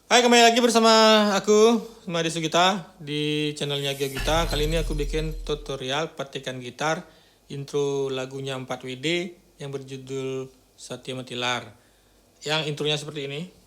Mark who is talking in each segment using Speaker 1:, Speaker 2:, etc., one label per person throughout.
Speaker 1: Hai, kembali lagi bersama aku, Madi Sugita, di channelnya GeoGita. Kali ini aku bikin tutorial petikan gitar intro lagunya 4WD yang berjudul Satya Matilar. Yang intronya seperti ini.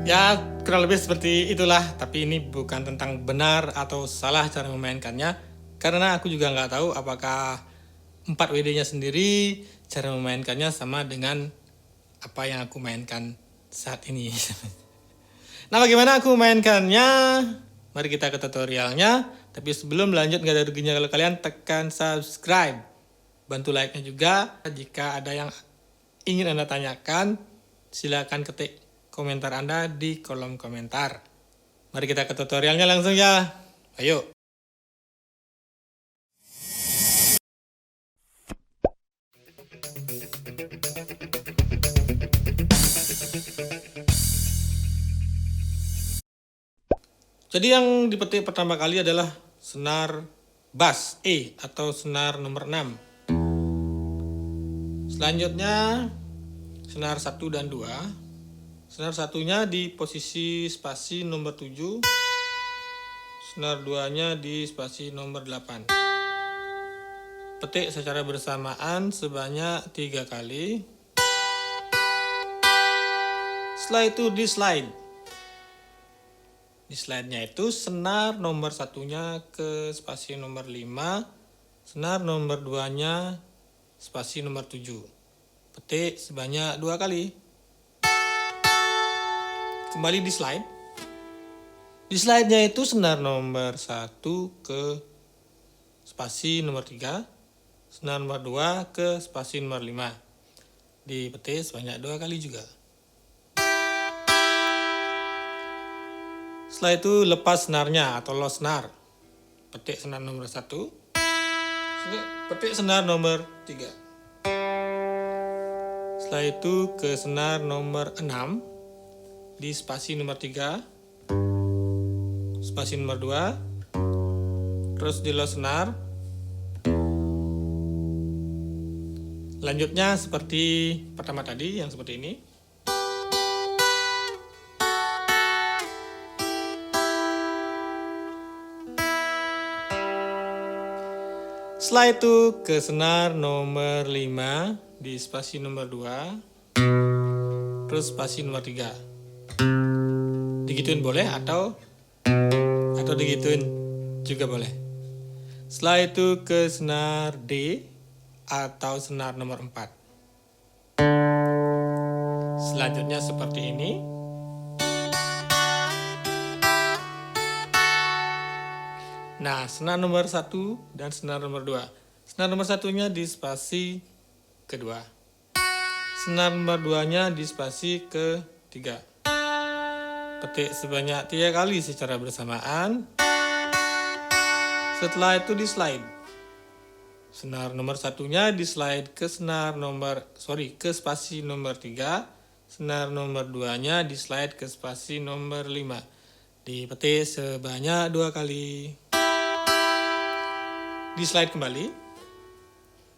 Speaker 1: Ya, kurang lebih seperti itulah. Tapi ini bukan tentang benar atau salah cara memainkannya, karena aku juga nggak tahu apakah 4WD-nya sendiri cara memainkannya sama dengan apa yang aku mainkan saat ini. Nah, bagaimana aku memainkannya? Mari kita ke tutorialnya. Tapi sebelum lanjut, nggak ada ruginya kalau kalian tekan subscribe. Bantu like-nya juga. Jika ada yang ingin Anda tanyakan, silakan ketik komentar Anda di kolom komentar. Mari kita ke tutorialnya langsung ya. Ayo. Jadi yang dipetik pertama kali adalah senar bass E atau senar nomor 6. Selanjutnya senar 1 dan 2. Senar satunya di posisi spasi nomor 7. Senar 2-nya di spasi nomor 8. Petik secara bersamaan sebanyak 3 kali. Setelah itu di slide. Di slide-nya itu senar nomor satunya ke spasi nomor 5, senar nomor 2-nya spasi nomor 7. Petik sebanyak 2 kali. Kembali di slide. Di slide-nya itu senar nomor 1 ke spasi nomor 3, senar nomor 2 ke spasi nomor 5. Dipetik sebanyak 2 kali juga. Setelah itu lepas senarnya atau lost senar. Petik senar nomor 1. Petik senar nomor 3. Setelah itu ke senar nomor 6 di spasi nomor 3, spasi nomor 2, terus di lost senar. Lanjutnya seperti pertama tadi, yang seperti ini. Setelah itu ke senar nomor 5 di spasi nomor 2, terus spasi nomor 3. Digituin boleh atau digituin juga boleh. Setelah itu ke senar D atau senar nomor 4. Selanjutnya seperti ini. Nah, senar nomor 1 dan senar nomor 2. Senar nomor 1-nya di spasi kedua. Senar nomor 2-nya di spasi ketiga. Petik sebanyak 3 kali secara bersamaan. Setelah itu di slide. Senar nomor 1-nya di slide ke ke spasi nomor 3. Senar nomor 2-nya di slide ke spasi nomor 5. Dipetik sebanyak 2 kali. Di slide kembali.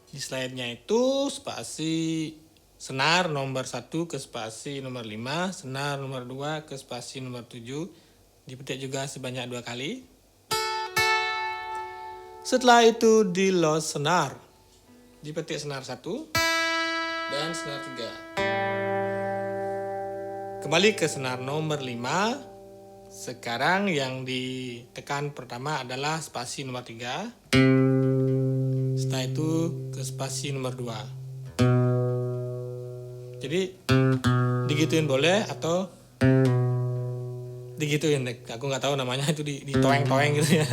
Speaker 1: Di slide-nya itu spasi senar nomor 1 ke spasi nomor 5, senar nomor 2 ke spasi nomor 7. Dipetik juga sebanyak 2 kali. Setelah itu di lost senar. Dipetik senar 1 dan senar 3. Kembali ke senar nomor 5. Sekarang yang ditekan pertama adalah spasi nomor 3. Setelah itu ke spasi nomor 2. Jadi digituin boleh atau digituin. Aku nggak tahu namanya, itu ditoeng-toeng gitu ya.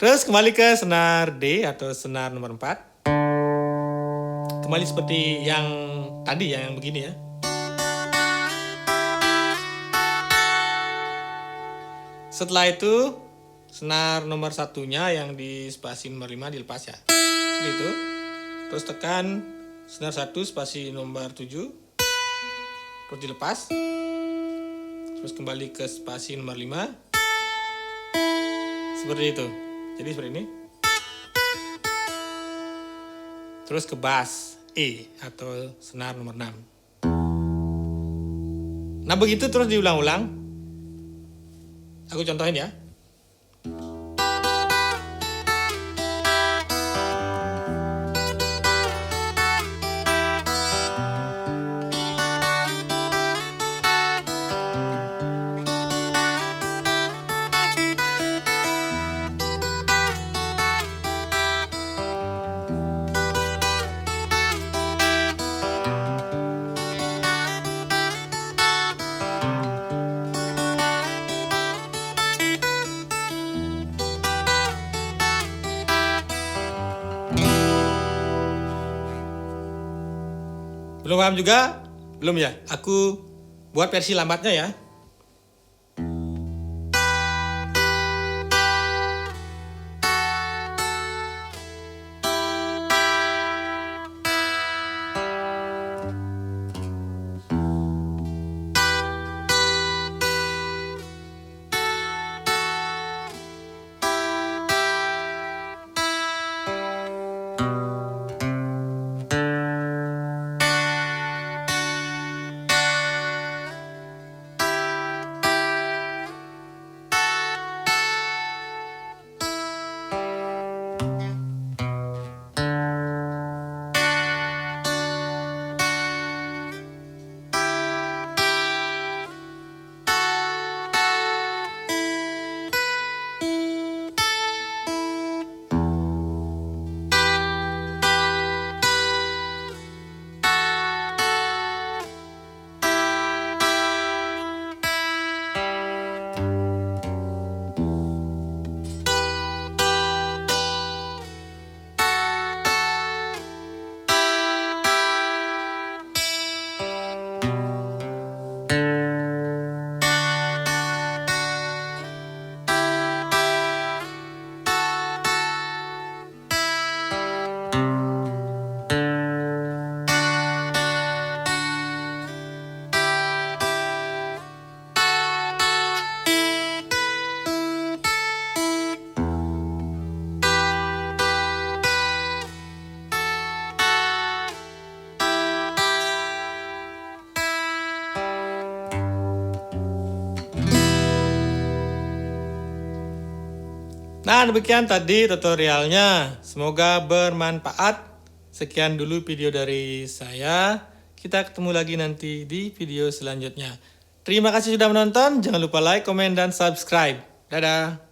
Speaker 1: Terus kembali ke senar D atau senar nomor 4. Kembali seperti yang tadi ya, yang begini ya. Setelah itu senar nomor satunya yang di spasi nomor 5 dilepas ya. Seperti itu. Terus tekan senar 1 spasi nomor 7. Terus dilepas. Terus kembali ke spasi nomor 5. Seperti itu. Jadi seperti ini. Terus ke bass E atau senar nomor 6. Nah begitu terus diulang-ulang. Aku contohin ya. Belum paham juga? Belum ya? Aku buat versi lambatnya ya. Nah, demikian tadi tutorialnya. Semoga bermanfaat. Sekian dulu video dari saya. Kita ketemu lagi nanti di video selanjutnya. Terima kasih sudah menonton. Jangan lupa like, komen, dan subscribe. Dadah.